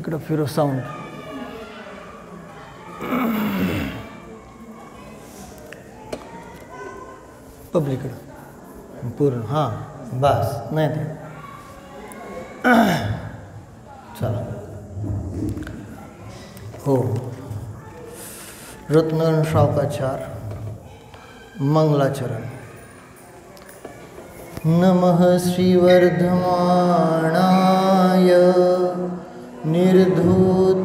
इकडं फिरो साऊंड. पब्लिकडं पूर्ण. हां बस नाही ते चला. हो रत्न श्रावकाचार मंगलाचरण. नमः श्रीवर्धमानाय निर्धूतकलिलात्मने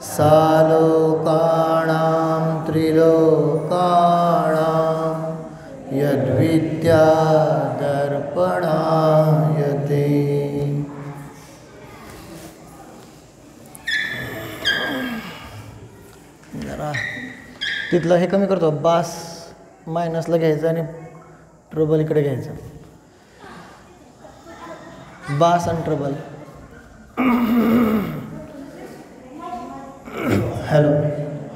सालोकाणां त्रिलोकाणां यद्विद्यादर्पणायते. जरा तिथलं हे कमी करतो. बास मायनसला घ्यायचं आणि ट्रबल इकडे घ्यायचं. बास आणि ट्रबल. हॅलो.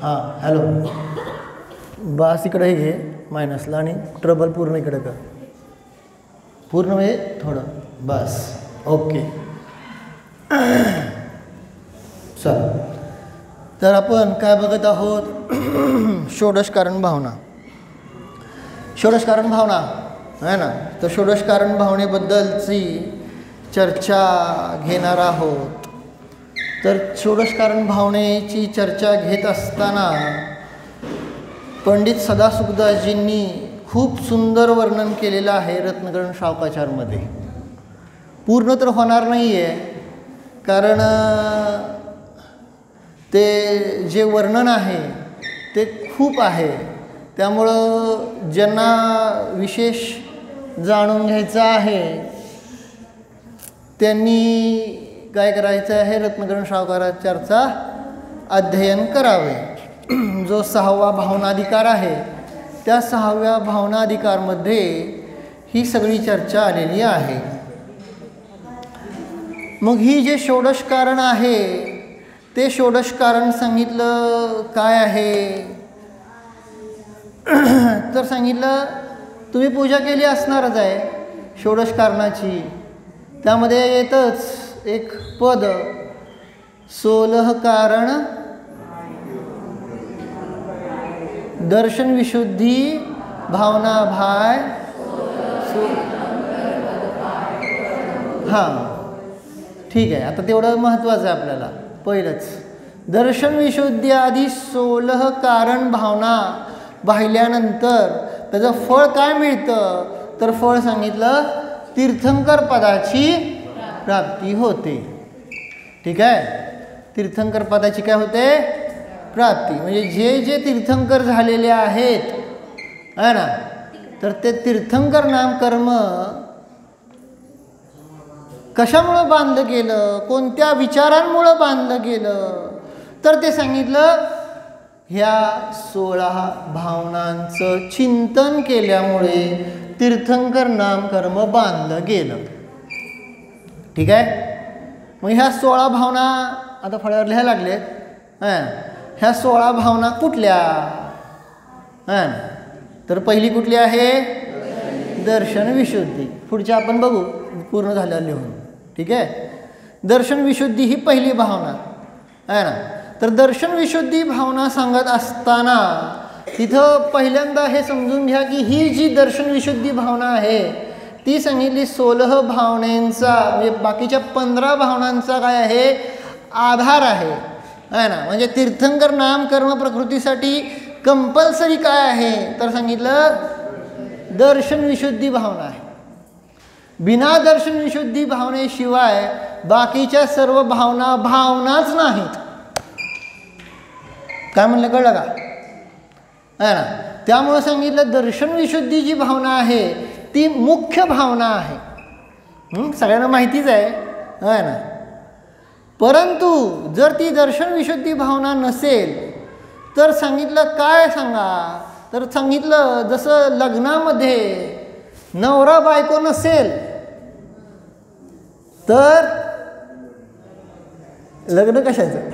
हां हॅलो. बास इकडे हे घे मायनसला आणि ट्रबल पूर्ण इकडे कर. पूर्ण म्हणजे थोडं. बस ओके. चला तर आपण काय बघत आहोत. षोडश कारण भावना. षोडश कारण भावना आहे ना. तर षोडश कारण भावनेबद्दलची चर्चा घेणार आहोत. तर षोडश कारण भावनेची चर्चा घेत असताना पंडित सदासुखदासजींनी खूप सुंदर वर्णन केलेलं आहे रत्नकरण श्रावकाचारमध्ये. पूर्ण तर होणार नाही आहे कारण ते जे वर्णन आहे ते खूप आहे. त्यामुळं ज्यांना विशेष जाणून घ्यायचं आहे त्यांनी काय करायचं आहे, रत्नकरण श्रावकाचारचा अध्ययन करावे. जो 6वा भावनाधिकार आहे त्या 6व्या भावनाधिकारमध्ये ही सगळी चर्चा आलेली आहे. मग ही जे षोडश कारण आहे ते षोडश कारण सांगितलं काय आहे. तर सांगितलं तुम्ही पूजा केली असणारच आहे षोडश कारणाची. त्यामध्ये येतच एक पद 16 कारण दर्शन विशुद्धी भावना भाय. हां ठीक आहे. आता तेवढं महत्त्वाचं आहे आपल्याला. पहिलंच दर्शन विशुद्धी आधी 16 कारण भावना पाहिल्यानंतर त्याचं फळ काय मिळतं. तर फळ सांगितलं तीर्थंकर पदाची प्राप्ती होते. ठीक आहे. तीर्थंकर पदाची काय होते प्राप्ती. म्हणजे जे जे तीर्थंकर झालेले आहेत आहे ना तर ते तीर्थंकर नामकर्म कशामुळं बांधलं गेलं, कोणत्या विचारांमुळं बांधलं गेलं. तर ते सांगितलं ह्या 16 भावनांचं चिंतन केल्यामुळे तीर्थंकर नामकर्म बांधलं गेलं. ठीक आहे. मग ह्या 16 भावना आता फळ्यावर लिहायला लागलेत. ह्या 16 भावना कुठल्या. तर पहिली कुठली आहे दर्शन विशुद्धी. पुढच्या आपण बघू पूर्ण झाल्यावर लिहून. ठीक आहे. दर्शन विशुद्धी ही पहिली भावना आहे ना. तर दर्शन विशुद्धी भावना सांगत असताना तिथं पहिल्यांदा हे समजून घ्या की ही जी दर्शन विशुद्धी भावना आहे ती सांगितली 16 भावनांचा म्हणजे बाकीच्या 15 भावनांचा काय आहे आधार आहे ना. म्हणजे तीर्थंकर नामकर्म प्रकृतीसाठी कंपल्सरी काय आहे तर सांगितलं दर्शन विशुद्धी भावना आहे. बिना दर्शन विशुद्धी भावनेशिवाय बाकीच्या सर्व भावना भावनाच नाहीत. काय म्हणलं कळलं का आहे ना. त्यामुळं सांगितलं दर्शन विशुद्धी जी भावना आहे ती मुख्य भावना आहे. सगळ्यांना माहितीच आहे ना. परंतु जर ती दर्शन विशुद्धी भावना नसेल तर सांगितलं काय सांगा. तर सांगितलं जसं लग्नामध्ये नवरा बायको नसेल तर लग्न कशाचं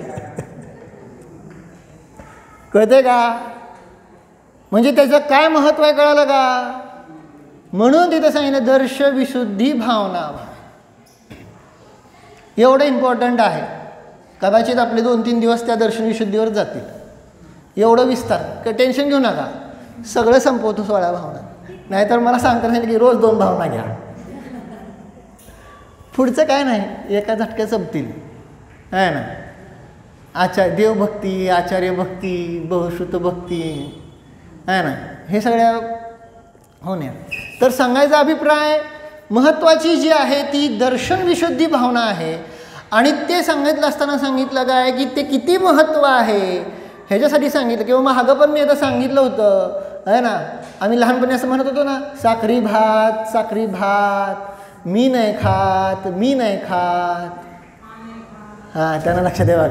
कळते का. म्हणजे त्याचं काय महत्त्व आहे कळालं का. म्हणून तिथं सांगितलं दर्श विशुद्धी भावना. एवढं इम्पॉर्टंट आहे. कदाचित आपले 2-3 दिवस त्या दर्शन विशुद्धीवर जातील. एवढं विस्तार टेन्शन घेऊ नका, सगळं संपवतो 16 भावना. नाहीतर मला सांगता नाही की रोज 2 भावना घ्या, पुढचं काय नाही, एका झटक्यात संपतील आहे ना. देवभक्ती, आचार्य भक्ती, बहुश्रुत भक्ती आहे ना, हे सगळ्या होण्या. तर सांगायचा अभिप्राय महत्त्वाची जी आहे ती दर्शन विशुद्धी भावना आहे. आणि ते सांगितलं असताना सांगितलं काय की ते किती महत्त्व आहे ह्याच्यासाठी सांगितलं. किंवा मागं पण मी आता सांगितलं होतं आहे ना, आम्ही लहानपणी असं म्हणत होतो ना, साखरी भात, साखरी भात, मी नाही खात, मी नाही खात. हां, त्यांना लक्षात ठेवा.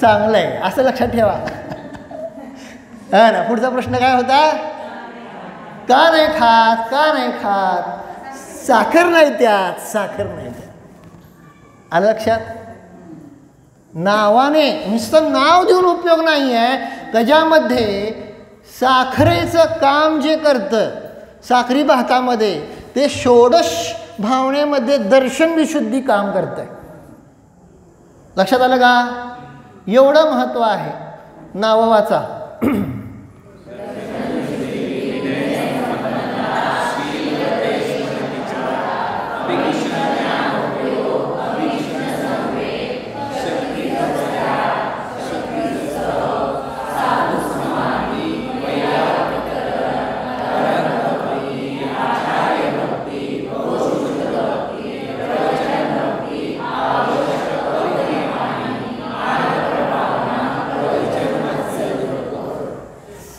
चांगलं आहे, असं लक्षात ठेवा. हा ना. पुढचा प्रश्न काय होता, का नाही खात, का नाही खात, साखर नाही त्यात, साखर नाही त्यात. आलं लक्षात. नावाने नुसतं नाव देऊन उपयोग नाही आहे, त्याच्यामध्ये साखरेचं काम जे करतं साखरी भातामध्ये ते षोडश भावनेमध्ये दर्शन विशुद्धी काम करत आहे. लक्षात आलं का. एवढं महत्त्व आहे. नाव वाचा.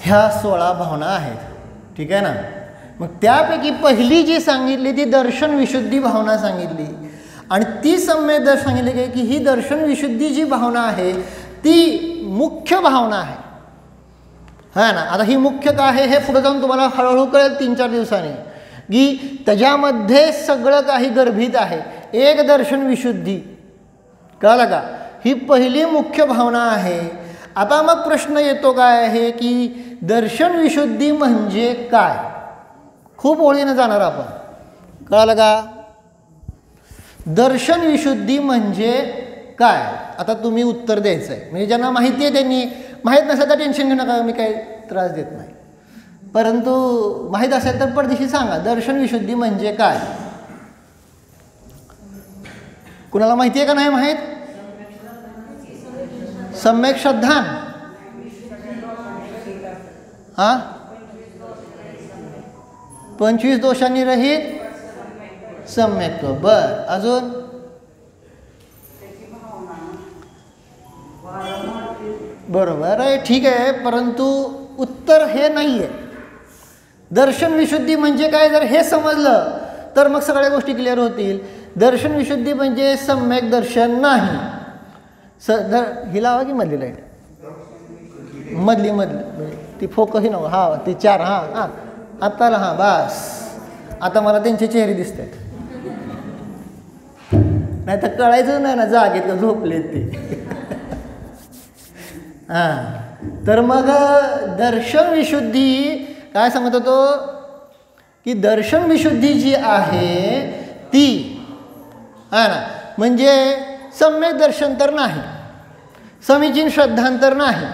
ह्या 16 भावना आहेत. ठीक आहे ना. मग त्यापैकी पहिली जी सांगितली ती दर्शन विशुद्धी भावना सांगितली. आणि ती सम्यक सांगितली की की ही दर्शन विशुद्धी जी भावना आहे ती मुख्य भावना आहे. हा ना. आता ही मुख्य का आहे हे पुढे जाऊन तुम्हाला हळूहळू कळेल 3-4 दिवसांनी, की त्याच्यामध्ये सगळं काही गर्भित आहे. एक दर्शन विशुद्धी, कळलं का. ही पहिली मुख्य भावना आहे. आता मग प्रश्न येतो काय आहे की दर्शन विशुद्धी म्हणजे काय. खूप ओळीनं जाणार आपण, कळलं का. दर्शन विशुद्धी म्हणजे काय. आता तुम्ही उत्तर द्यायचं आहे. म्हणजे ज्यांना माहिती आहे त्यांनी, माहीत नसेल तर टेन्शन घेऊ नका, मी काही त्रास देत नाही. परंतु माहीत असेल तर पडदेशी सांगा दर्शन विशुद्धी म्हणजे काय. कुणाला माहिती आहे का नाही माहीत. सम्यक श्रद्धान, हां, 25 दोषांनी रहित सम्यक्त्व. बर, अजून बरोबर आहे, ठीक आहे. परंतु उत्तर हे नाही आहे. दर्शन विशुद्धी म्हणजे काय जर हे समजलं तर मग सगळ्या गोष्टी क्लिअर होतील. दर्शन विशुद्धी म्हणजे सम्यक दर्शन नाही. ही लावा की मधली लाईट, मधली ती फोकस ही नव्ह. हां, ती 4. हां, आता हां, बस. आता मला त्यांचे चेहरे दिसत आहेत. नाही तर कळायचं नाही ना जागेत का झोपलेत ते. हां, तर मग दर्शन विशुद्धी काय सांगत होतो की दर्शन विशुद्धी जी आहे ती आहे ना, म्हणजे सम्यक दर्शन तर नाही, समीचीन श्रद्धांतर नाही,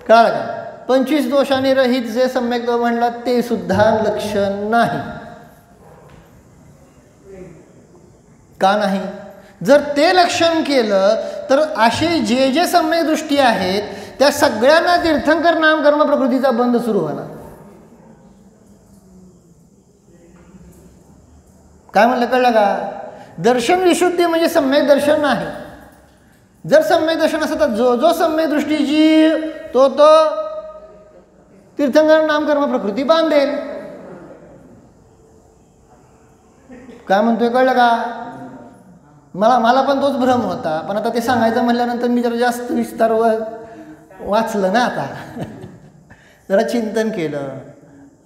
कळलं का. 25 दोषांनी रहित जे सम्यक म्हणलं ते सुद्धा लक्षण नाही. का नाही. जर ते लक्षण केलं तर असे जे जे सम्यक दृष्टी आहेत त्या सगळ्यांना तीर्थंकर नाम कर्म प्रकृतीचा बंध सुरू होणार. काय म्हणलं, कळलं का. दर्शन विशुद्धी म्हणजे सम्यक दर्शन नाही. जर सम्यक दर्शन असतं तर जो जो सम्यक दृष्टीची तो तो तीर्थंकर नाम कर्म प्रकृती बांधेल. काय म्हणतोय, कळलं का. मला पण तोच भ्रम होता, पण आता ते सांगायचं म्हणल्यानंतर मी जरा जास्त विस्तार वाचलं ना, आता जरा चिंतन केलं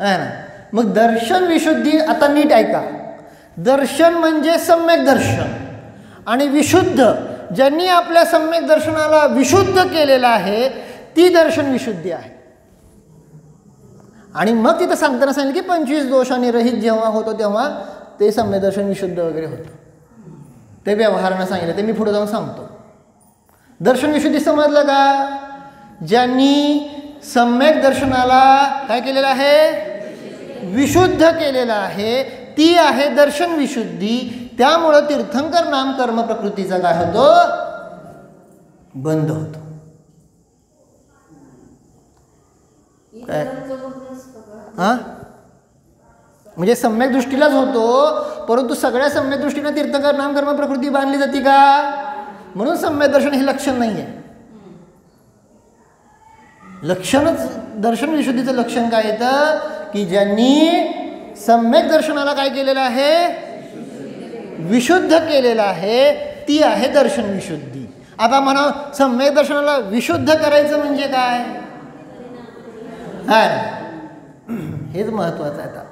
आहे ना. मग दर्शन विशुद्धी, आता नीट ऐका. दर्शन म्हणजे सम्यक दर्शन, आणि विशुद्ध ज्यांनी आपल्या सम्यक दर्शनाला विशुद्ध केलेलं आहे ती दर्शन विशुद्धी आहे. आणि मग तिथं सांगताना सांगितलं की 25 दोषांनी रहित जेव्हा होतो तेव्हा ते सम्यक दर्शन विशुद्ध वगैरे होतं. ते व्यवहारानं सांगितलं, ते मी पुढे जाऊन सांगतो. दर्शन विशुद्धी समजलं का? ज्यांनी सम्यक दर्शनाला काय केलेलं आहे? विशुद्ध केलेलं आहे, ती आहे दर्शन विशुद्धी. त्यामुळं तीर्थंकर नाम कर्म प्रकृतीचा काय होतो? बंद होतो. काय हा म्हणजे सम्यक दृष्टीलाच होतो, परंतु सगळ्या सम्यक दृष्टीनं तीर्थंकर नाम कर्म प्रकृती बांधली जाते का? म्हणून सम्यक दर्शन हे लक्षण नाही आहे. लक्षणच दर्शन विशुद्धीचं लक्षण काय येतं की ज्यांनी सम्यक दर्शनाला काय केलेलं आहे? विशुद्ध केलेलं आहे, ती आहे दर्शन विशुद्धी. आता म्हणा सम्यक दर्शनाला विशुद्ध करायचं म्हणजे काय? हा हेच महत्वाचं आहे. आता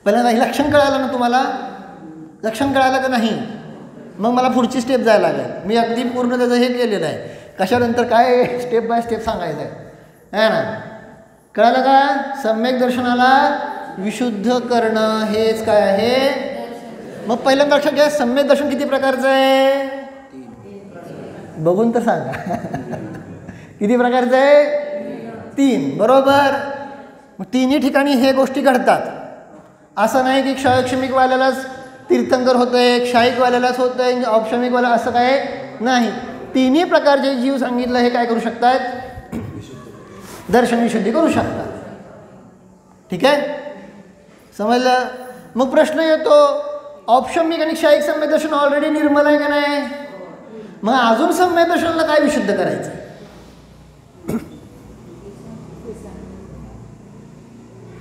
पहिल्यांदा हे लक्षण कळालं ना तुम्हाला? लक्षण कळालं का नाही? मग मला पुढची स्टेप जायला लागेल. मी अगदी पूर्ण त्याचं हे केलेलं आहे, कशानंतर काय स्टेप बाय स्टेप सांगायचं आहे ना. कळालं का? सम्यक दर्शनाला विशुद्ध करणं हेच काय आहे. मग पहिल्यांदा लक्षात घ्या, सम्यक दर्शन किती प्रकारचं आहे? बघून तर सांगा. किती प्रकारचं आहे? 3. बरोबर. मग तिन्ही ठिकाणी हे गोष्टी घडतात. असं नाही की क्षयक्षमिकवाल्यालाच तीर्थंकर होतंय, क्षायिकवाल्यालाच होतंय, औपशमिकवाला, असं काय नाही. तिन्ही प्रकारचे जीव सांगितलं हे काय करू शकतात? दर्शन विशुद्धी करू शकतात. ठीक आहे, समजलं? मग प्रश्न येतो, औपशमिक आणि क्षायिक सम्यक दर्शन ऑलरेडी निर्मल आहे का नाही? मग अजून सम्यक दर्शनाला काय विशुद्ध करायचं?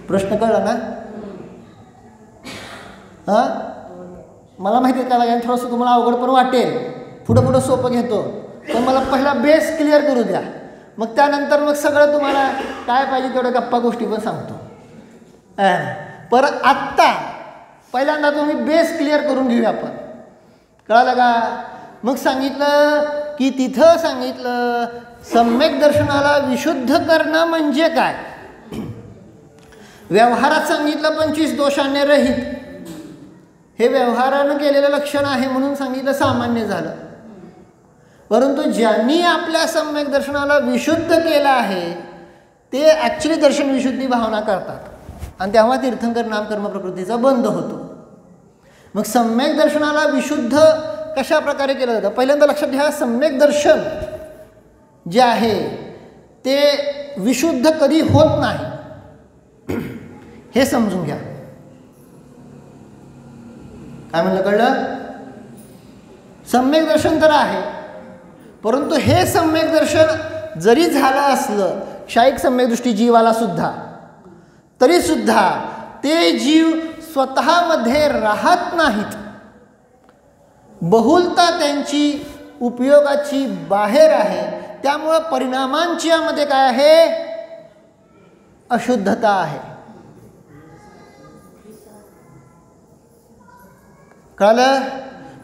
प्रश्न कळला ना? हा मला माहिती आहे का, थोडंसं तुम्हाला अवघड पण वाटेल, पुढं सोपं घेतो, पण मला पहिला बेस क्लिअर करू द्या. मग त्यानंतर मग सगळं तुम्हाला काय पाहिजे तेवढ्या गप्पा गोष्टी पण सांगतो. परत आत्ता पहिल्यांदा तुम्ही बेस क्लिअर करून घेऊया आपण. कळालं का? मग सांगितलं की तिथं सांगितलं सम्यक दर्शनाला विशुद्ध करणं म्हणजे काय. व्यवहारात सांगितलं 25 दोषांनी रहित, हे व्यवहारानं केलेलं लक्षण आहे म्हणून सांगितलं सामान्य झालं. परंतु ज्यांनी आपल्या सम्यक दर्शनाला विशुद्ध केलं आहे ते ॲक्च्युली दर्शन विशुद्धी भावना करतात आणि तेव्हा तीर्थंकर नाम कर्म प्रकृतीचा बंद होतो. मग सम्यक दर्शनाला विशुद्ध कशा प्रकारे केलं जातं? पहिल्यांदा लक्षात घ्या, सम्यक दर्शन जे आहे ते विशुद्ध कधी होत नाही हे समजून घ्या. काय म्हणलं? कळलं? सम्यक दर्शन तर आहे, परंतु हे सम्यक दर्शन जरी झालं असलं क्षायिक सम्यकदृष्टी जीवाला सुद्धा, तरी सुद्धा ते जीव स्वतःमध्ये राहत नाहीत. बहुलता त्यांची उपयोगाची बाहेर आहे. त्यामुळं परिणामांची यामध्ये काय आहे? अशुद्धता आहे. कळलं?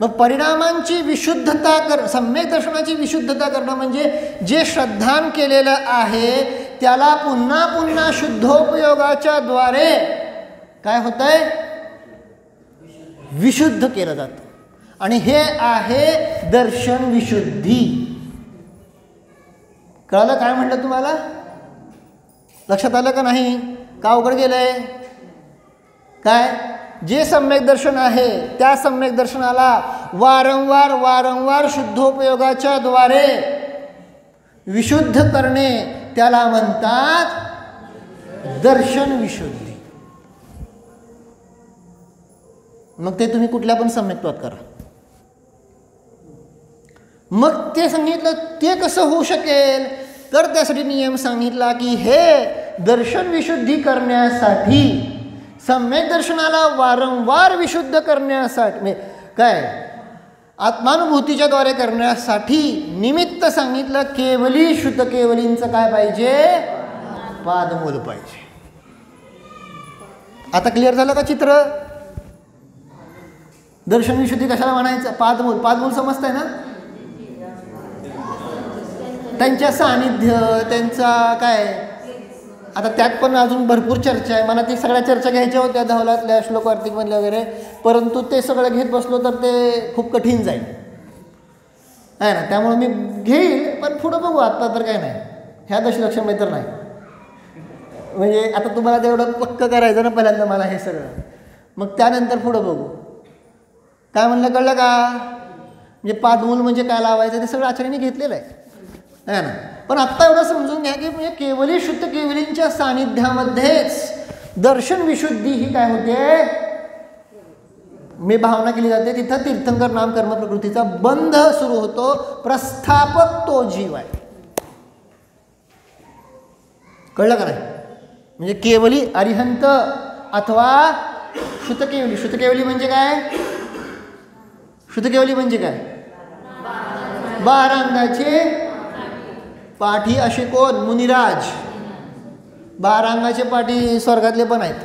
मग परिणामांची विशुद्धता सम्यक दर्शनाची विशुद्धता करणं म्हणजे जे श्रद्धान केलेलं आहे त्याला पुन्हा पुन्हा शुद्धोपयोगाच्या द्वारे काय होतंय? विशुद्ध केलं जातं. आणि हे आहे दर्शन विशुद्धी. कळलं काय म्हटलं तुम्हाला? लक्षात आलं का नाही? का अवघड गेलंय? काय जे सम्यक दर्शन आहे त्या सम्यक दर्शनाला वारंवार शुद्धोपयोगाच्या द्वारे विशुद्ध करणे त्याला म्हणतात दर्शन विशुद्धी. मग ते तुम्ही कुठल्या पण सम्यक्त्वात करा. मग ते सांगितलं ते कसं होऊ शकेल? तर त्यासाठी नियम सांगितला की हे दर्शन विशुद्धी करण्यासाठी सम्यक दर्शनाला वारंवार विशुद्ध करण्यासाठी काय आत्मानुभूतीच्या द्वारे करण्यासाठी निमित्त सांगितलं केवली शुद्ध केवलींचं काय पाहिजे? पादमूल पाहिजे. आता क्लिअर झालं का चित्र? दर्शन विशुद्धी कशाला म्हणायचं? पादमूल. पादमूल समजतंय ना? त्यांच्या सानिध्य, त्यांचा काय आता त्यात पण अजून भरपूर चर्चा आहे. मला ती सगळ्या चर्चा घ्यायच्या होत्या धवलातल्या श्लोक वार्तिकमधल्या वगैरे, परंतु ते सगळं घेत बसलो तर ते खूप कठीण जाईल आहे ना. त्यामुळे मी घेईल, पण पुढं बघू. आत्ता तर काय नाही, ह्या दशलक्षामध्ये तर नाही. म्हणजे आता तुम्हाला तेवढं पक्क करायचं ना पहिल्यांदा मला हे सगळं, मग त्यानंतर पुढं बघू. काय म्हणलं कळलं का? म्हणजे पादमूल म्हणजे काय लावायचं ते सगळं आचार्यांनी घेतलेलं आहे ना. पण आत्ता एवढं समजून घ्या की म्हणजे केवली शुद्ध केवलींच्या सानिध्यामध्येच दर्शन विशुद्धी ही काय होते, मी भावना केली जाते. तिथं तीर्थंकर नाम कर्म प्रकृतीचा बंध सुरू होतो. प्रस्थापक तो जीव आहे. कळलं का नाही? म्हणजे केवली अरिहंत अथवा श्रुतकेवली. श्रुतकेवली म्हणजे काय? श्रुतकेवली म्हणजे काय? 12 अंगाचे पाठी असे कोण? मुनिराज. 12 अंगाचे पाठी स्वर्गातले पण आहेत,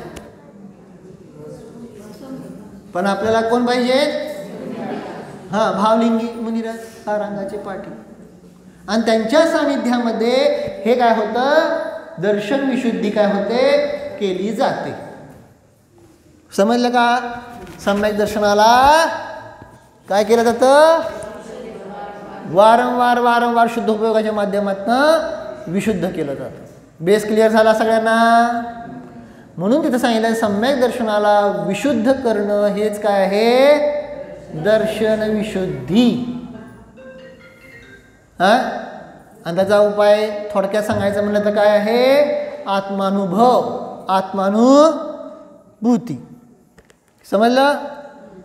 पण आपल्याला कोण पाहिजे? हां, भावलिंगी मुनिराज 12 अंगाचे पाठी. आणि त्यांच्या सानिध्यामध्ये हे काय होतं, दर्शन विशुद्धी काय होते, केली जाते. समजलं का? सम्यक दर्शनाला काय केलं जातं? वारंवार वारंवार शुद्ध उपयोगाच्या माध्यमातून विशुद्ध केलं जातं. बेस क्लिअर झाला सगळ्यांना? म्हणून तिथं सांगितलं सम्यक दर्शनाला विशुद्ध करणं हेच काय आहे? दर्शन विशुद्धी. हां, आणि त्याचा उपाय थोडक्यात सांगायचं म्हणलं तर काय आहे? आत्मानुभव, आत्मानुभूती. समजलं?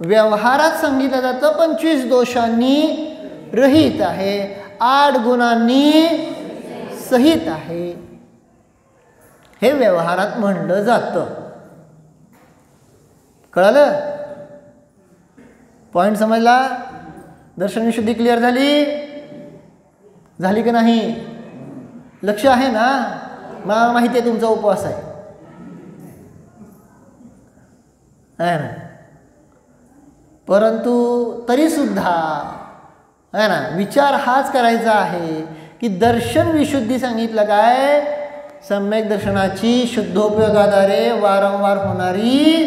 व्यवहारात सांगितलं जातं 25 दोषांनी रहित आहे, 8 गुणांनी सहित आहे. हे व्यवहारात म्हणलं जातं. कळालं? पॉइंट समजला? दर्शन विशुद्धी क्लिअर झाली? झाली की नाही? लक्ष आहे ना? मला माहिती आहे तुमचा उपवास आहे ना, परंतु तरीसुद्धा आहे ना विचार हाच करायचा आहे की दर्शन विशुद्धी सांगितलं काय? सम्यक दर्शनाची शुद्धोपयोगाद्वारे वारंवार होणारी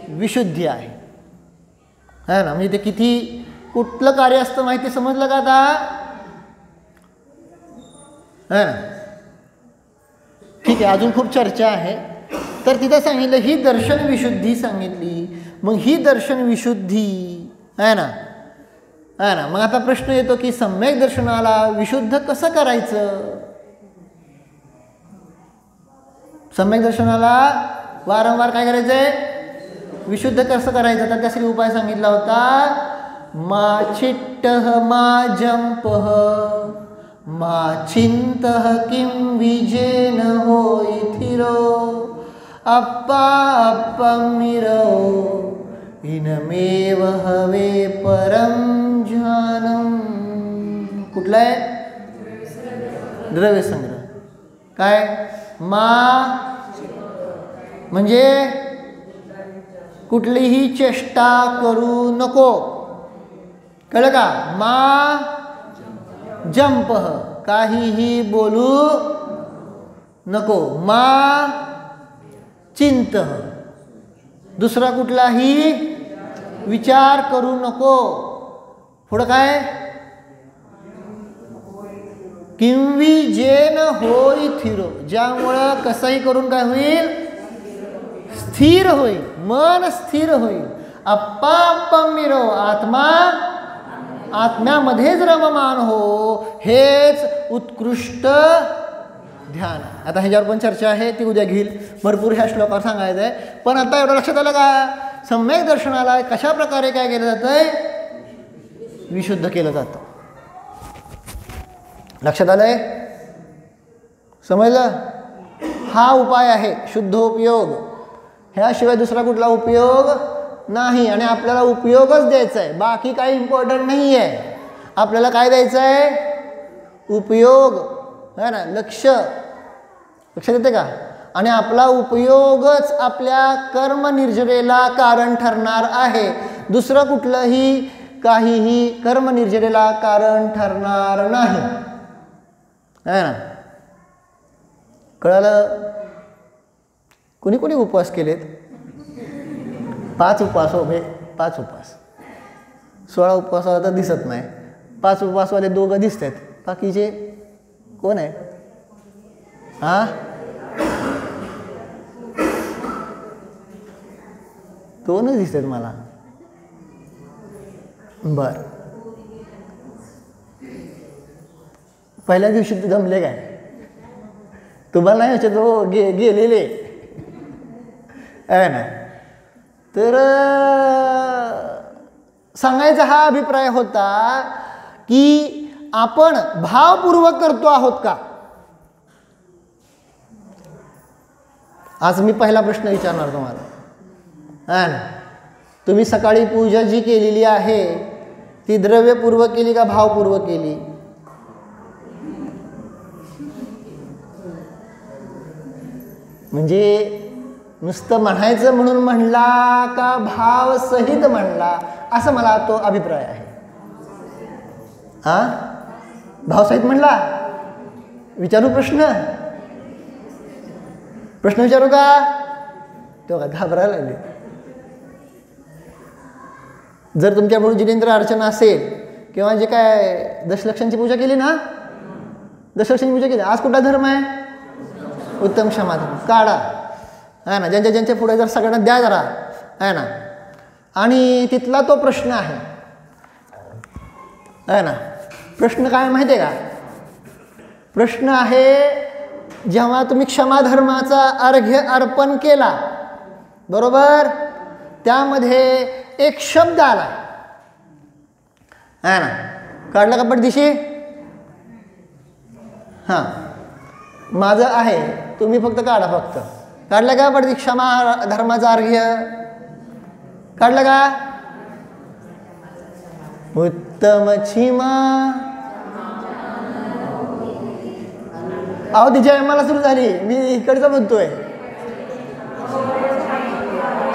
विशुद्धी आहे ना. म्हणजे ते किती कुठलं कार्य असतं माहिती, समजलं का आता? है ना. ठीक आहे, अजून खूप चर्चा आहे. तर तिथं सांगितलं ही दर्शन विशुद्धी सांगितली. मग ही दर्शन विशुद्धी आहे ना, मग आता प्रश्न येतो की सम्यक दर्शनाला विशुद्ध कसं करायचं? सम्यक दर्शनाला वारंवार काय करायचंय? विशुद्ध कसं करायचं? तर त्यासाठी उपाय सांगितला होता. मा चिट्टः मा जंपः मा चिंतः किं विजेन होईथिरो अप्पा अप्पमिरो इनमेव हवे परम ज्ञानम. कुठला आहे? द्रव्यसंग्रह. काय? मा म्हणजे कुठलीही चेष्टा करू नको. कळलं का? मा जंप, काहीही बोलू नको. मा चिंत, दुसरा कुठलाही विचार करू नको. पुढं काय? किंवी जेन होई थिरो, ज्यामुळं कसंही करून काय होईल? स्थिर होईल, मन स्थिर होईल. अप्पा अप्पमिरो, आत्मा आत्म्यामध्येच रममान हो, हेच उत्कृष्ट ध्यान. आता ह्याच्यावर पण चर्चा आहे, ती उद्या घेईल. भरपूर ह्या श्लोकावर सांगायचं आहे. पण आता एवढं लक्षात आलं का? सम्यक दर्शनाला कशा प्रकारे काय केलं जातंय? विशुद्ध केलं जातं. लक्षात आलंय? समजलं? हा उपाय आहे शुद्धोपयोग. ह्याशिवाय दुसरा कुठला उपयोग नाही. आणि आपल्याला उपयोगच द्यायचा आहे, बाकी काही इम्पॉर्टंट नाही आहे. आपल्याला काय द्यायचं आहे? उपयोग, है ना. लक्षात येते का? आणि आपला उपयोगच आपल्या कर्मनिर्जरेला कारण ठरणार आहे. दुसरं कुठलंही काहीही कर्मनिर्जरेला कारण ठरणार नाही, है ना. कळालं? कोणी कोणी उपवास केलेत? 5 उपवास हो, 5 उपवास. 16 उपवासाला तर दिसत नाही. 5 उपवासवाले 2 दिसत आहेत. बाकीचे कोण आहे? हां, दोनच दिसत आहेत मला. बरं, पहिल्या दिवशी जमले काय? तुम्हाला नाही विचारत हो, गेलेले आहे ना. तर सांगायचा हा अभिप्राय होता की आपण भावपूर्वक करतो आहोत का? आज मी पहिला प्रश्न विचारणार तुम्हाला, है ना. तुम्ही सकाळी पूजा जी केलेली आहे ती द्रव्यपूर्वक केली का भावपूर्वक केली? म्हणजे नुसतं म्हणायचं म्हणून म्हणला का भावसहित म्हणला, असं मला तो अभिप्राय आहे. हां, भावसहित म्हणला? विचारू प्रश्न विचारू का? तो का घाबरायला लागले. जर तुमच्याकडून जिनेंद्र अर्चना असेल किंवा जे काय दशलक्षांची पूजा केली ना, दशलक्षांची पूजा केली, आज कुठला धर्म आहे? उत्तम क्षमा धर्म. काढा, आहे ना. ज्यांच्या पुढे जर सगळ्यांना द्या जरा, आहे ना. आणि तिथला तो प्रश्न आहे ना. प्रश्न काय माहिती आहे का? प्रश्न आहे, जेव्हा तुम्ही क्षमाधर्माचा अर्घ्य अर्पण केला, बरोबर, त्यामध्ये एक शब्द आला, आहे ना. काढला का पडदिशी? हां, माझं आहे, तुम्ही फक्त काढा. फक्त काढलं का पडदी? क्षमा धर्माचा अर्घ्य काढलं का? उत्तम क्षमा. अहो, ती जयमाला सुरू झाली, मी इकडचं म्हणतोय.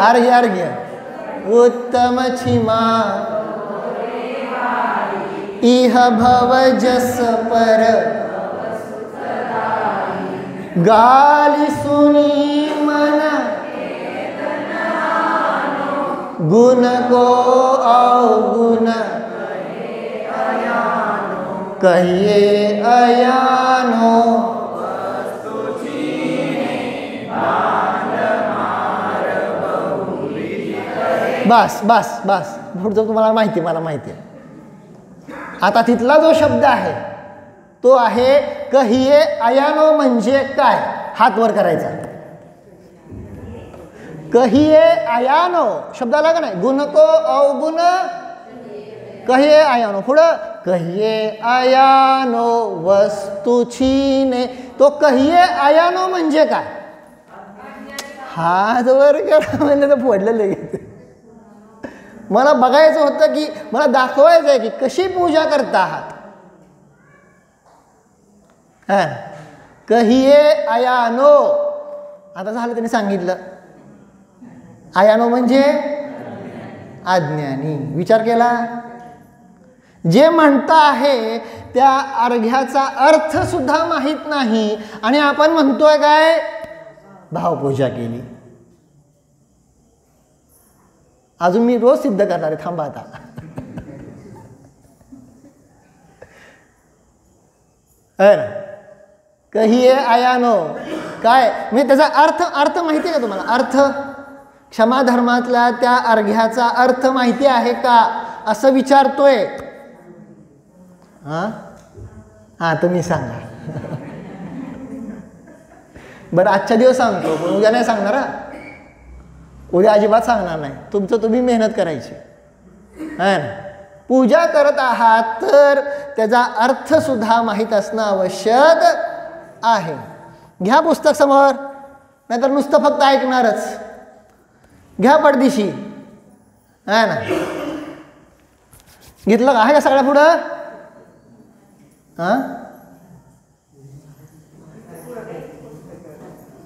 अर्घ्य उत्तम क्षमा इह भव जस पर गाली सुनी मन गुण को अवगुण कहिए अयानो. बस बस बस, पुढचं तुम्हाला माहिती, मला माहिती आहे. आता तिथला जो शब्द आहे तो आहे कहिए अयानो. म्हणजे काय? हात वर करायचा. कहिए अयानो शब्द आला का नाही? गुण को अवगुण कहिए अयानो. पुढं कहिए अयानो वस्तूची ने. तो कहिए अयानो म्हणजे काय? हात वर करा म्हणजे तर फोडलं लगेच. मला बघायचं होतं की, मला दाखवायचं आहे की कशी पूजा करता आहात. कहिए अयानो. आता झालं, त्यांनी सांगितलं. अयानो म्हणजे अज्ञानी. विचार केला? जे म्हणता आहे त्या अर्घ्याचा अर्थ सुद्धा माहीत नाही आणि आपण म्हणतोय काय? भावपूजा केली. अजून मी रोज सिद्ध करणार आहे, थांबा आता. कहिए अयानो काय म्हणजे त्याचा अर्थ माहिती आहे का तुम्हाला? अर्थ क्षमाधर्मातल्या त्या अर्घ्याचा अर्थ माहिती आहे का असं विचारतोय. हां तुम्ही सांगा. बरं, आजच्या दिवस सांगतो, पण उद्या नाही सांगणार. उद्या अजिबात सांगणार नाही. तुमचं तुम्ही मेहनत करायची आहे ना. पूजा करत आहात तर त्याचा अर्थ सुद्धा माहीत असणं आवश्यक आहे. घ्या पुस्तक समोर, नाहीतर नुसतं फक्त ऐकणारच. घ्या पडदिशी, आहे ना. घेतलं का? आहे का सगळ्या पुढं?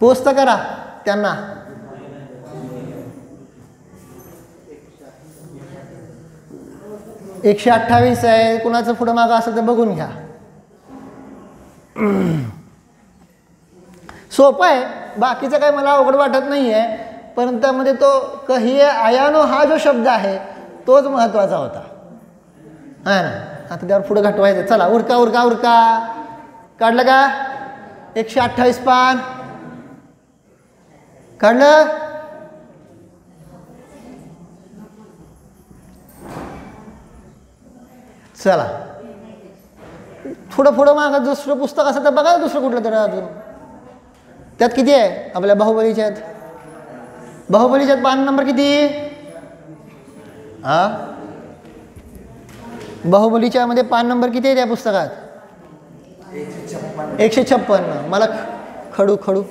पोस्ट करा त्यांना. एकशे 28 आहे. कुणाचं पुढं मागं असेल तर बघून घ्या. सोपं आहे, बाकीचं काय मला अवघड वाटत नाही आहे, पण त्यामध्ये तो कहिये आयानो हा जो शब्द आहे तोच महत्त्वाचा होता, आहे ना. आता त्यावर पुढं घटवायचं. चला उरका उरका उरका, काढलं का? 128 पान काढलं? चला थोडं पुढं मागं दुसरं पुस्तक असेल तर बघा दुसरं कुठलं तरी अजून. त्यात किती आहे आपल्या बाहुबलीच्यात? बाहुबलीच्यात पान नंबर किती? हा, बाहुबलीच्या मध्ये पान नंबर किती आहे त्या पुस्तकात? 156. मला खडू खडू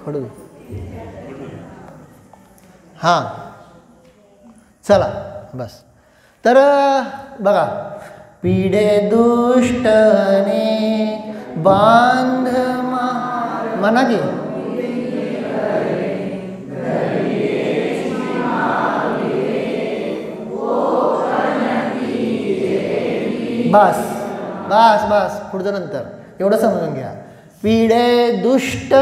खडू. हां चला बस. तर बघा, पिढे दुष्टने बांध म्हणा की बस बस बस, पुढचं नंतर एवढं समजून घ्या. पिढे दुष्ट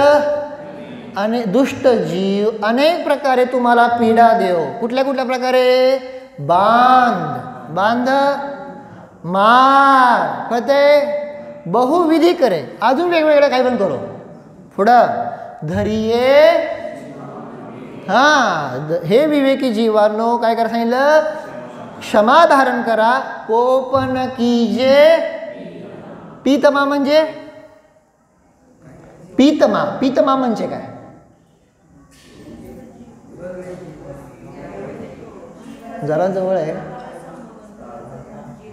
आणि दुष्ट जीव अनेक प्रकारे तुम्हाला पीडा देव. कुठल्या कुठल्या प्रकारे? बांध बांध मार, कळते? बहुविधी करे, अजून वेगवेगळं काही पण करो. पुढं धरिये, हां हे विवेकी जीवांनो काय करा सांगितलं? क्षमा धारण करा. कोपन कीजे, पीतमा म्हणजे पीतमा, पीतमा म्हणजे काय? जरा जवळ आहे.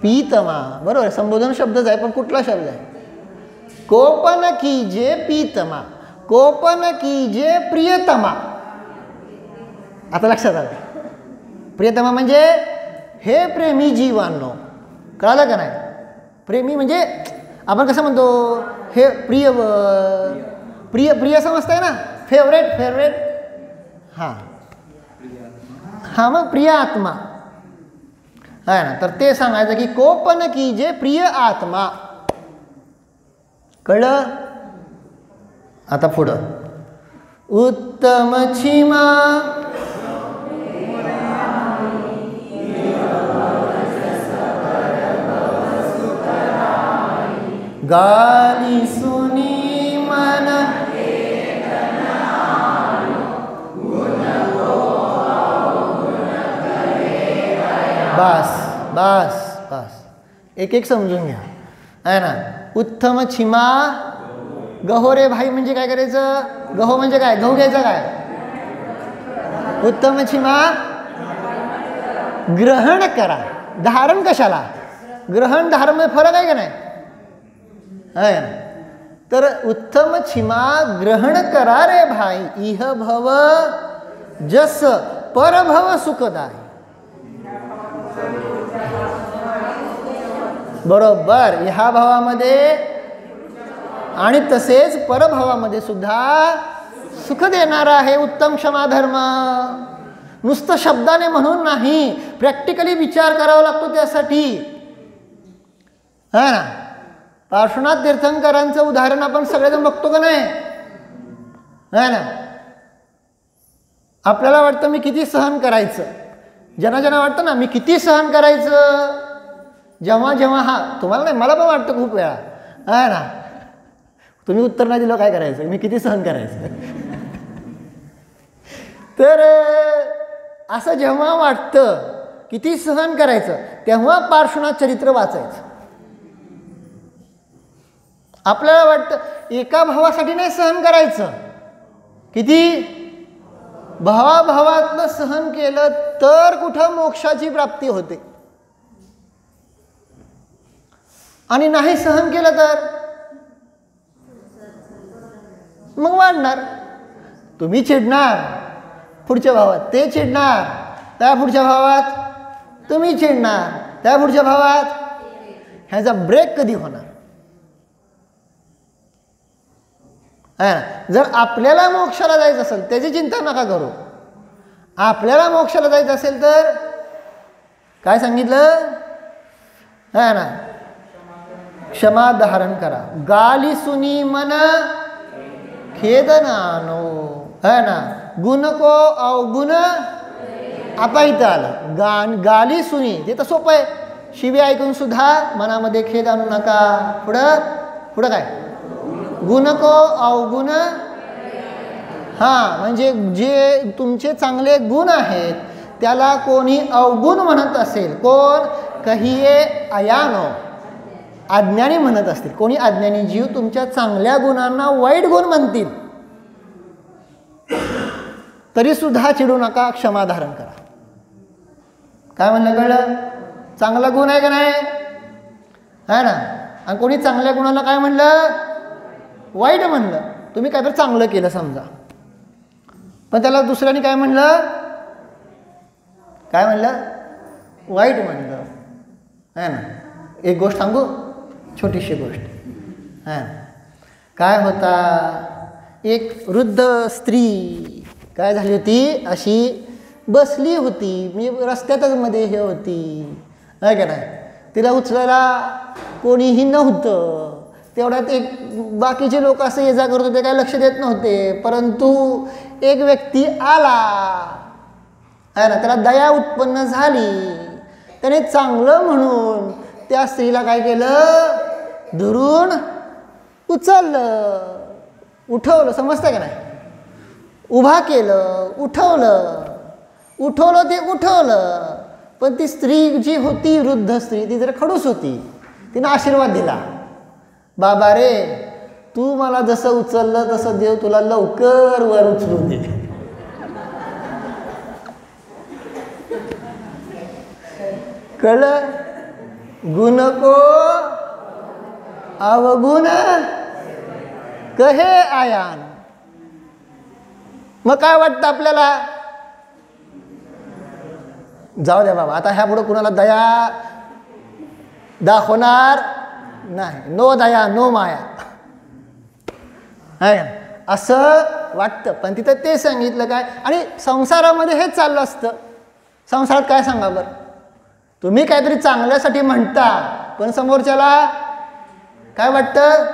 पीतमा बरोबर, संबोधन शब्दच आहे, पण कुठला शब्द आहे? कोपन कीजे पीतमा, कोपन कीजे प्रियतमा. आता लक्षात आलं? प्रियतमा म्हणजे हे प्रेमी जीवांनो, कळालं का नाही? प्रेमी म्हणजे आपण कसं म्हणतो? हे प्रिय प्रिय प्रिय समजतंय ना, फेवरेट फेवरेट. हां हां, मग प्रिय आत्मा आहे ना. तर ते सांगायचं की कोपन की जे प्रिय आत्मा. कळलं? आता पुढं उत्तम छिमा गाली सुनी मन बस बस बस, एक एक समजून घ्या, आहे ना. उत्तम छिमा, गहोरे भाई म्हणजे काय करायचं? गहो म्हणजे काय? गहू घ्यायचं काय? उत्तम छिमा ग्रहण करा. धारण कशाला? ग्रहण धारण मध्ये फरक आहे का नाही? आहे ना. तर उत्तम छिमा ग्रहण करा रे भाई, इह भव जस परभव सुखदाय. बरोबर, ह्या भावामध्ये आणि तसेच परभावामध्ये सुद्धा सुख देणारा आहे उत्तम क्षमा धर्म. नुसतं शब्दाने म्हणून नाही, प्रॅक्टिकली विचार करावा लागतो त्यासाठी, है ना. पार्श्वनाथ तीर्थंकरांचं उदाहरण आपण सगळेजण बघतो का नाही? है ना. आपल्याला वाटतं मी किती सहन करायचं, ज्यांना ज्यांना वाटतं ना मी किती सहन करायचं, जेव्हा जेव्हा हा तुम्हाला नाही, मला पण वाटतं खूप वेळा, आहे ना. तुम्ही उत्तर नाही दिलं काय करायचं? मी किती सहन करायचं. तर असं जेव्हा वाटतं किती सहन करायचं, तेव्हा पार्श्वनाथ चरित्र वाचायचं. आपल्याला वाटतं एका भावासाठी नाही सहन करायचं, किती भावाभावातलं सहन केलं तर कुठं मोक्षाची प्राप्ती होते, आणि नाही सहन केलं तर मग वाढणार. तुम्ही चिडणार पुढच्या भावात, ते चिडणार त्या पुढच्या भावात, तुम्ही चिडणार त्या पुढच्या भावात. ह्याचा ब्रेक कधी होणार? जर आपल्याला मोक्षाला जायचं असेल त्याची चिंता नका करू. आपल्याला मोक्षाला जायचं असेल तर काय सांगितलं? है ना, क्षमा धारण करा. गाली सुनी मन खेदनानो, है ना. गुण को अवगुण. आता इथं आलं गाली सुनी, ते तर सोपं आहे. शिवी ऐकून सुद्धा मनामध्ये खेद आणू नका. पुढं काय, गुण को अवगुण. हां, म्हणजे जे तुमचे चांगले गुण आहेत त्याला कोणी अवगुण म्हणत असेल, कोण, कहिये अयानो, अज्ञानी म्हणत असतील. कोणी अज्ञानी जीव तुमच्या चांगल्या गुणांना वाईट गुण म्हणतील तरी सुद्धा चिडू नका, क्षमा धारण करा. काय म्हणलं, कळलं? चांगला गुण आहे का नाही, है ना. आणि कोणी चांगल्या गुणाला काय म्हणलं, वाईट म्हणलं. तुम्ही काहीतरी चांगलं केलं समजा, पण त्याला दुसऱ्याने काय म्हणलं, वाईट म्हणलं, है ना. एक गोष्ट सांगू, छोटीशी गोष्ट, है ना. काय होता, एक वृद्ध स्त्री काय झाली होती, अशी बसली होती, म्हणजे रस्त्यातच मध्ये हे होती, आहे का नाही. तिला उचलायला कोणीही नव्हतं. तेवढ्यात एक बाकीचे लोक असं ये जा करत होते, काय लक्ष देत नव्हते. परंतु एक व्यक्ती आला, आहे ना, त्याला दया उत्पन्न झाली. त्याने चांगलं म्हणून त्या स्त्रीला काय केलं, धरून उचललं, उठवलं, समजतं का नाही. उभा केलं, उठवलं, ते उठवलं. पण ती स्त्री जी होती, वृद्ध स्त्री, ती जरा खडूस होती. तिनं आशीर्वाद दिला, बाबा रे, तू मला जसं उचललं तसं देव तुला लवकर वर उचलू दे. कळलं, गुण को अवगुण कहे आयान. मग काय वाटतं आपल्याला, जाऊ द्या बाबा, आता ह्या पुढे कुणाला दया दाखवणार नाही, नो दया नो माया, आहे असं वाटतं. पण तिथं ते सांगितलं काय, आणि संसारामध्ये हेच चाललं असतं. संसारात काय सांगा बरं, तुम्ही काहीतरी चांगल्यासाठी म्हणता, पण समोरच्याला काय वाटतं,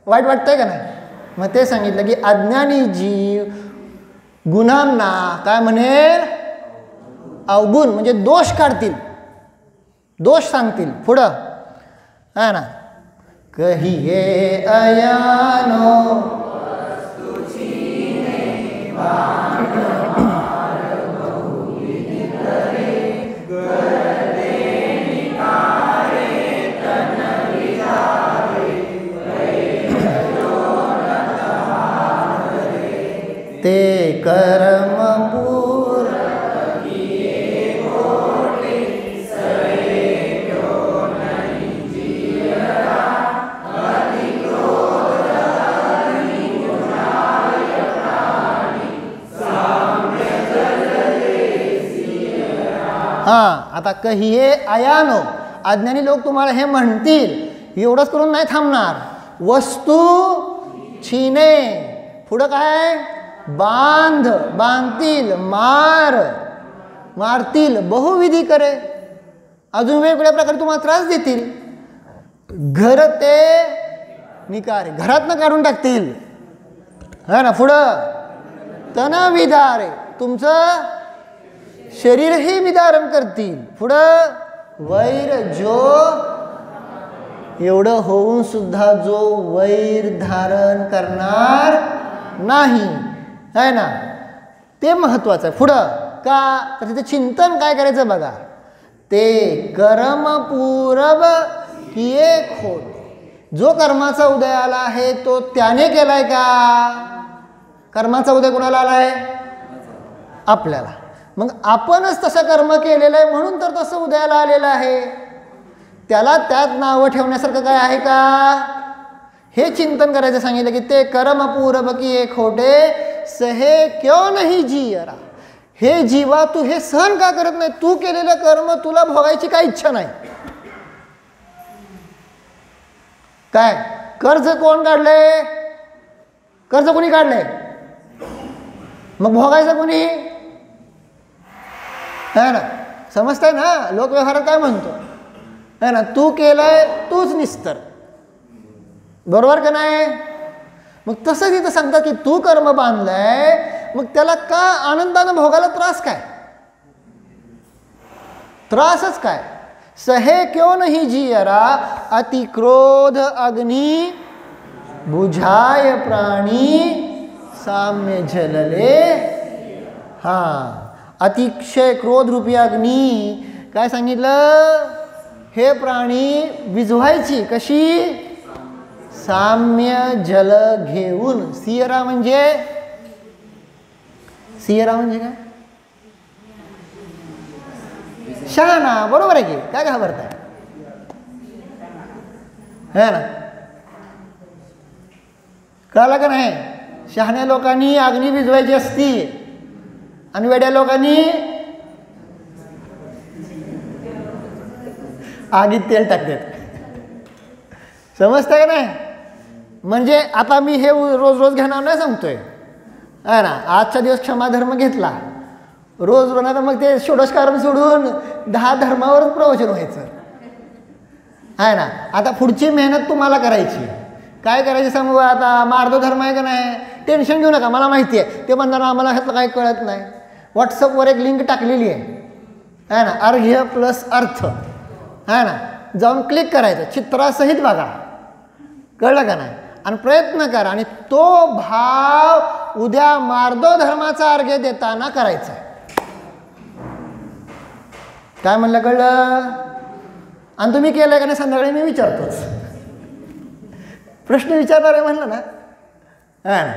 वाईट वाटतंय का नाही. मग ते सांगितलं की अज्ञानी जीव गुणांना काय म्हणेल, अवगुण, म्हणजे दोष काढतील, दोष सांगतील पुढं, है ना. कहिये अयानो, ते कर्मपूर. हां, आता कहिये अयानो, अज्ञानी लोक तुम्हाला हे म्हणतील. एवढंच करून नाही थांबणार, वस्तू छीने, पुढं काय, बांधतील, मारतील, बहुविधी करे, अजून वेगवेगळ्या प्रकारे तुम्हाला त्रास देतील. घर ते निकारे, घरातनं काढून टाकतील, है ना. पुढं तन विदारे, तुमचं शरीरही विदारण करतील. पुढं वैर जो, एवढं होऊन सुद्धा जो वैर धारण करणार नाही, है ना, ते महत्वाचं आहे. पुढं का, तर तिथे चिंतन काय करायचं बघा, ते कर्मपूरब किये खोट. जो कर्माचा उदय आला आहे तो त्याने केलाय का, कर्माचा उदय कोणाला आला आहे, आपल्याला. मग आपणच तसं कर्म केलेलं आहे म्हणून तर तसं उदयाला आलेलं आहे. त्याला त्यात नावं ठेवण्यासारखं काय आहे का, हे चिंतन करायचं सांगितलं की ते कर्मपूरब किये खोटे सहे क्यों नहीं जियरा. हे जीवा, तू हे सहन का करत नाही, तू केलेलं कर्म तुला भोगायची काय इच्छा नाही. काय कर्ज कोण काढले, कर्ज कोणी काढले, मग भोगायचं कोणी, है ना. समजतंय ना, लोकव्यवहारात काय म्हणतो, है ना, तू केलंय तूच निस्तर, बरोबर का नाही? मग तसं तिथं सांगतात की तू कर्म बांधलंय, मग त्याला का आनंदानं भोगायला त्रास काय? त्रासच काय? सहे क्यों नहीं जियरा, अति क्रोध अग्नि बुझाय प्राणी साम्य झलले. हां, अतिशय क्रोध रूपी अग्नी काय सांगितलं? हे प्राणी विझवायची कशी? साम्य जल घेऊन. सियरा म्हणजे काय? शहाणा. बरोबर आहे की? काय घाबरताय? है ना? कळलं का नाही? शहाण्या लोकांनी अग्नी विझवायची असती आणि वेड्या लोकांनी आगीत तेल टाकतात. समजतं का नाही? म्हणजे आता मी हे रोज रोज घेणार नाही सांगतोय, आहे ना. आजच्या दिवस क्षमाधर्म घेतला, रोज रोज मग ते षोडश कारण सोडून 10 धर्मावरच प्रवचन व्हायचं, आहे ना. आता पुढची मेहनत तुम्हाला करायची. काय करायची सांगू? आता मार्दो धर्म आहे का नाही, टेन्शन घेऊ नका, मला माहिती आहे. ते म्हणणार आम्हाला ह्यातलं काही कळत नाही. व्हॉट्सअपवर एक लिंक टाकलेली आहे ना, अर्घ्य प्लस अर्थ, आहे ना. जाऊन क्लिक करायचं, चित्रासहित बघा. कळलं का नाही? आणि प्रयत्न करा आणि तो भाव उद्या मार्दो धर्माचा अर्घ्य देताना करायचा. काय म्हणलं? कळलं? आणि तुम्ही केलं का नाही? संध्याकाळी मी विचारतोच. प्रश्न विचारणार आहे म्हणलं ना, है ना.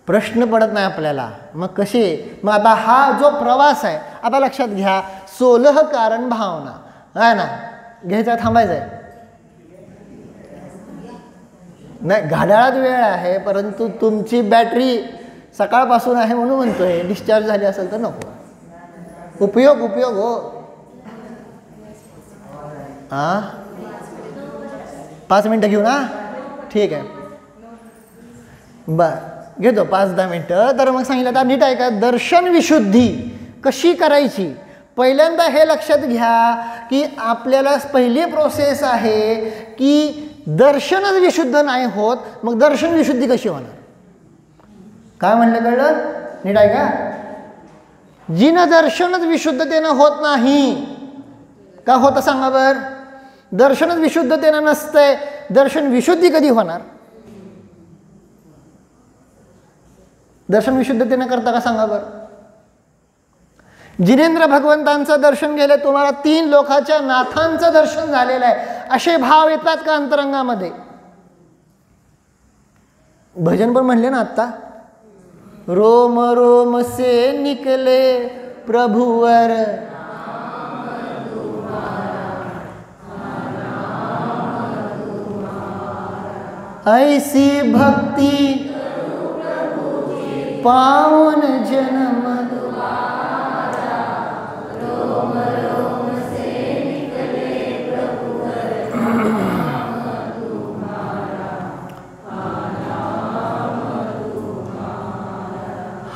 प्रश्न पडत नाही आपल्याला. मग कसे? मग आता हा जो प्रवास आहे, आता लक्षात घ्या, 16 कारण भावना, आहे ना. घ्यायचा, थांबायचं आहे नाही. घड्याळात वेळ आहे, परंतु तुमची बॅटरी सकाळपासून आहे म्हणून म्हणतोय. डिस्चार्ज झाली असेल तर नको. उपयोग हो. 5 मिनटं घेऊ ना? ठीक आहे, बरं घेतो 5-10 मिनटं. तर मग सांगितलं आता नीट आहे का? दर्शन विशुद्धी कशी करायची? पहिल्यांदा हे लक्षात घ्या की आपल्याला पहिली प्रोसेस आहे की दर्शनच विशुद्ध नाही होत, मग दर्शन विशुद्धी कशी होणार? काय म्हणलं? कळलं? नीट आहे का? जिन दर्शनच विशुद्धतेनं होत नाही. का होतं सांगा बरं? दर्शनच विशुद्धतेनं नसतंय, दर्शन विशुद्धी कधी होणार? दर्शन विशुद्धतेनं करता का सांगा बरं? जिनेंद्र भगवंतांचं दर्शन गेले, तुम्हाला 3 लोकाच्या नाथांचं दर्शन झालेलं आहे, असे भाव येतात का अंतरंगामध्ये? भजन पण म्हणले ना आत्ता, रोम रोम से निकले प्रभुवर ऐसी भक्ति पावन जन्म.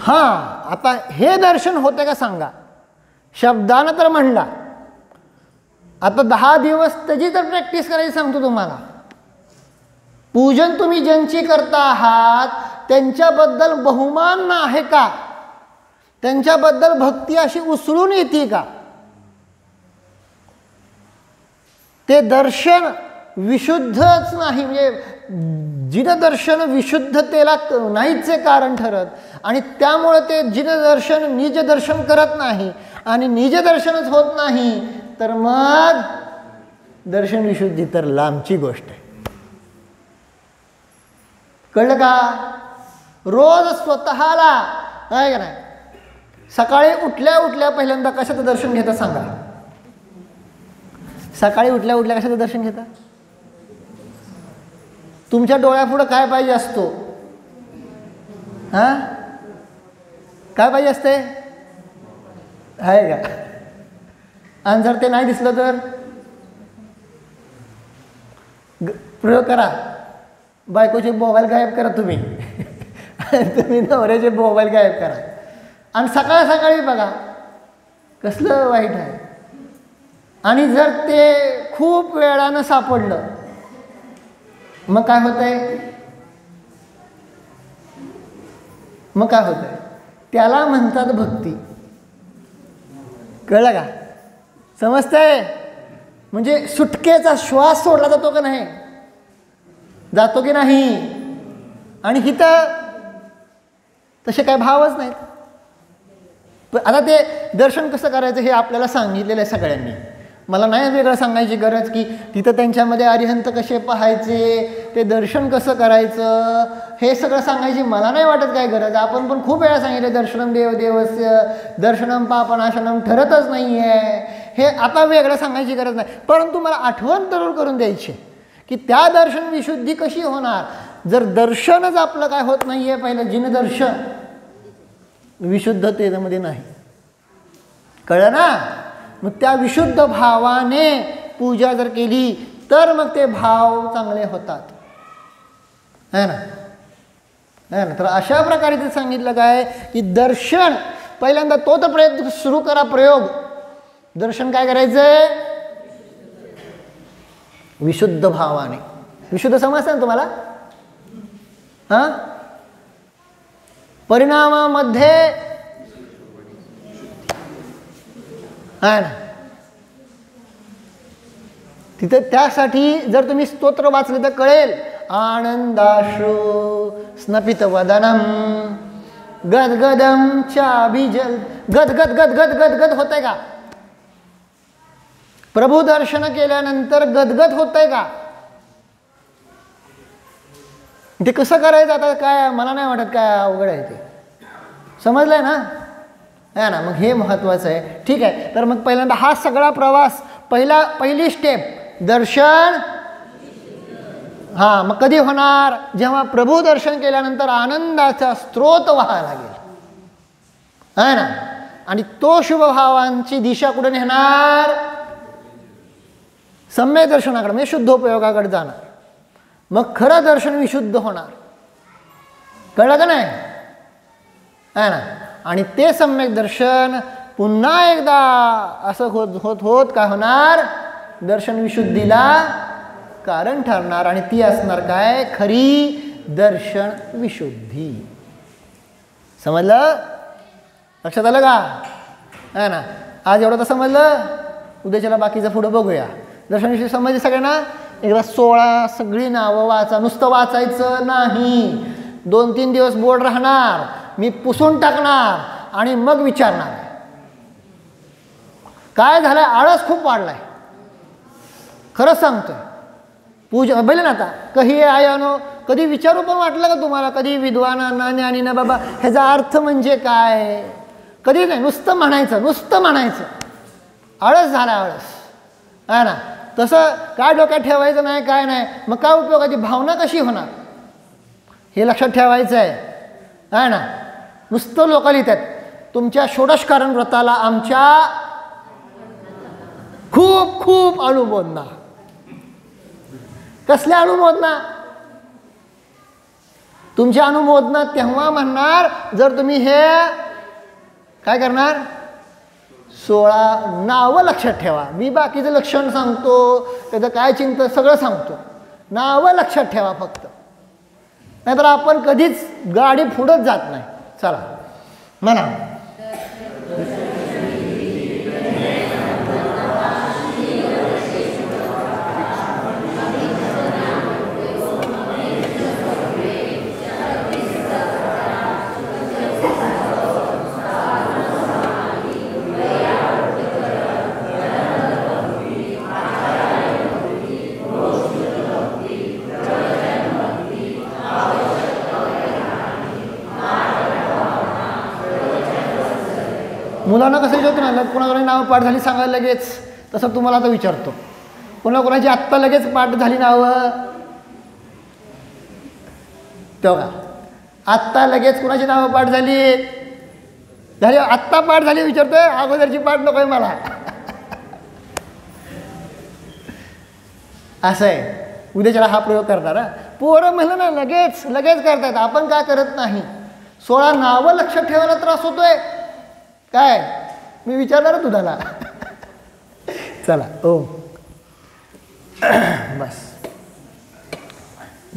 हां, आता हे दर्शन होते का सांगा? शब्दानं तर म्हणला. आता 10 दिवस त्याची तर प्रॅक्टिस करायची सांगतो तुम्हाला. पूजन तुम्ही ज्यांची करता आहात त्यांच्याबद्दल बहुमान आहे का? त्यांच्याबद्दल भक्ती अशी उसळून येते का? ते दर्शन विशुद्धच नाही, म्हणजे जिनदर्शन विशुद्धतेला नाहीचे कारण ठरत, आणि त्यामुळे ते जिनदर्शन निजदर्शन करत नाही आणि निजदर्शनच होत नाही, तर मग दर्शन विशुद्धी तर लांबची गोष्ट आहे. कळलं का? रोज स्वतःला, आहे का नाही, सकाळी उठल्या पहिल्यांदा कशाचं दर्शन घेता सांगा? सकाळी उठल्या कशाचं दर्शन घेता? तुमच्या डोळ्यापुढं काय पाहिजे असतो? हां, काय पाहिजे असते? आहे का? आणि जर ते नाही दिसलं तर प्रयोग करा. बायकोचे मोबाईल गायब करा तुम्ही. तुम्ही नवऱ्याचे मोबाईल गायब करा आणि सकाळी बघा कसलं वाईट आहे. आणि जर ते खूप वेळानं सापडलं मग काय होतंय? मग काय होतंय? त्याला म्हणतात भक्ती. कळलं का? समजतंय? म्हणजे सुटकेचा श्वास सोडला जातो का नाही? जातो की नाही? आणि हिथं तसे काय भावच नाहीत. पण आता ते दर्शन कसं करायचं हे आपल्याला सांगितलेलं आहे सगळ्यांनी. मला नाही वेगळं सांगायची गरज की तिथं त्यांच्यामध्ये अरिहंत कसे पाहायचे, ते दर्शन कसं करायचं, हे सगळं सांगायची मला नाही वाटत काय गरज. आपण पण खूप वेळा सांगितलं दर्शनम देवदेवस्य दर्शनम पापनाशनम ठरतच नाही आहे. हे आता वेगळं सांगायची गरज नाही. परंतु मला आठवण जरूर करून द्यायची की त्या दर्शन विशुद्धी कशी होणार. जर दर्शनच आपलं काय होत नाही आहे, पहिलं जिनदर्शन, विशुद्धतेमध्ये नाही. कळलं ना? मग त्या विशुद्ध भावाने पूजा जर केली तर मग ते भाव चांगले होतात, है ना? है ना? तर अशा प्रकारे ते सांगितलं काय की दर्शन पहिल्यांदा तो तर प्रयत्न सुरू करा, प्रयोग. दर्शन काय करायचंय? विशुद्ध भावाने. विशुद्ध समजतं ना तुम्हाला? हां, परिणामामध्ये आहे ना. तिथे त्यासाठी जर तुम्ही स्तोत्र वाचले तर कळेल. आनंदाश्रू स्नपित वदनम गदगदम चाभिजल. गदगद गदगद गदगद होतंय का? प्रभू दर्शन केल्यानंतर गदगद होतंय का? ते कसं करायचं आता काय मला नाही वाटत काय अवघड आहे ते. समजलंय ना? आहे ना? मग हे महत्त्वाचं आहे. ठीक आहे. तर मग पहिल्यांदा हा सगळा प्रवास पहिली स्टेप दर्शन. हां, मग कधी होणार? जेव्हा प्रभू दर्शन केल्यानंतर आनंदाचा स्रोत व्हायला लागेल, आहे ना? आणि तो शुभभावांची दिशा कुठे नेणार? सम्यक दर्शनाकडे, म्हणजे शुद्धोपयोगाकडे जाणार. मग खरं दर्शन विशुद्ध होणार. कळलं का नाही? आहे ना? आणि ते सम्यक दर्शन पुन्हा एकदा असं होत होत होत काय होणार? दर्शन विशुद्धीला कारण ठरणार. आणि ती असणार काय? खरी दर्शन विशुद्धी. समजलं? लक्षात आलं का? आहे ना? आज एवढं तर समजलं. उद्याच्याला बाकीचं पुढं बघूया. दर्शन विशुद्धी समजली सगळ्यांना? एकदा 16 सगळी नावं वाचा. नुसतं वाचायचं नाही. 2-3 दिवस बोर्ड राहणार, मी पुसून टाकणार आणि मग विचारणार काय झालं. आळस खूप वाढलाय, खरंच सांगतोय. पूजा बैल ना आता कही आयानो, कधी विचारू पण वाटलं का तुम्हाला? कधी विद्वानांना ज्ञानीना बाबा ह्याचा अर्थ म्हणजे काय? कधी नाही. नुसतं म्हणायचं, नुसतं म्हणायचं. आळस झाला, आळस, आहे ना? तसं काय डोक्यात ठेवायचं नाही, काय नाही. मग काय उपयोगाची भावना कशी होणार हे लक्षात ठेवायचं आहे ना? नुसतं लोक लिहितात तुमच्या षोडशकारण व्रताला आमच्या खूप खूप अनुमोदना. कसल्या अनुमोदना? तुमच्या अनुमोदना तेव्हा म्हणणार जर तुम्ही हे काय करणार? 16 नावं लक्षात ठेवा. मी बाकीचं लक्षण सांगतो, त्याचं काय चिंता सगळं सांगतो. नावं लक्षात ठेवा फक्त, नाहीतर आपण कधीच गाडी पुढंच जात नाही. चला म्हणा. मुलांना कसं विचारतो ना, कोणाकोणाची नावं पाठ झाली सांगायला लगेच, तसं तुम्हाला आता विचारतो. कोणाकोणाची आत्ता लगेच पाठ झाली नावं? तेव्हा आत्ता लगेच कुणाची नावं पाठ झाली? झाली आत्ता पाठ झाली विचारतोय, अगोदरची पाठ नको आहे मला. असं आहे. उद्याच्याला हा प्रयोग करणार. पोरं म्हणलं ना लगेच लगेच करतात, आपण काय करत नाही. 16 नावं लक्षात ठेवायला त्रास होतोय काय? मी विचारणार तुझ्याला. चला. ओ बस.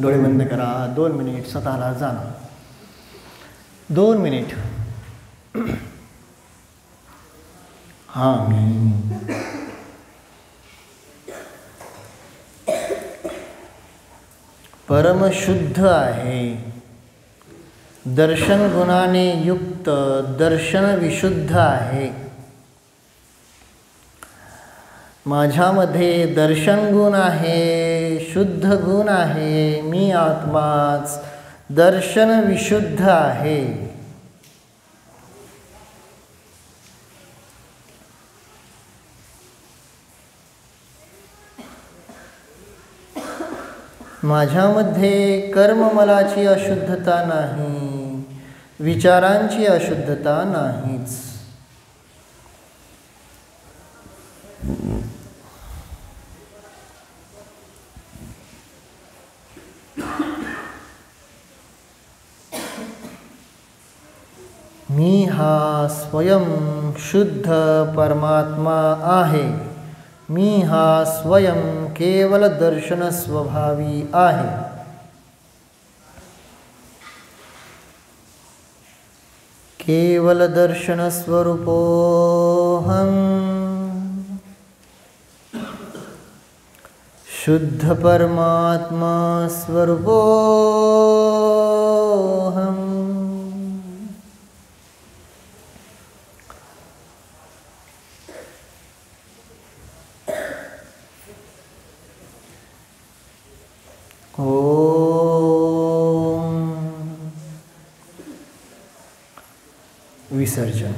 डोळे बंद करा. 2 मिनिट स्वतःला जाणा. 2 मिनिट. हां मी परमशुद्ध आहे. दर्शन गुणाने युक्त दर्शन विशुद्ध आहे. माझ्यामध्ये दर्शन गुण आहे, शुद्ध गुण आहे. मी आत्माच दर्शन विशुद्ध आहे. माझ्यामध्ये कर्ममलाची अशुद्धता नाही, विचारांची अशुद्धता नाहीच. मी हा स्वयं शुद्ध परमात्मा आहे. मी हा स्वयं केवल दर्शन स्वभावी आहे. केवल दर्शन स्वरूपोऽहम्. शुद्ध परमात्मा स्वरूपोऽहम्. विसर्जन.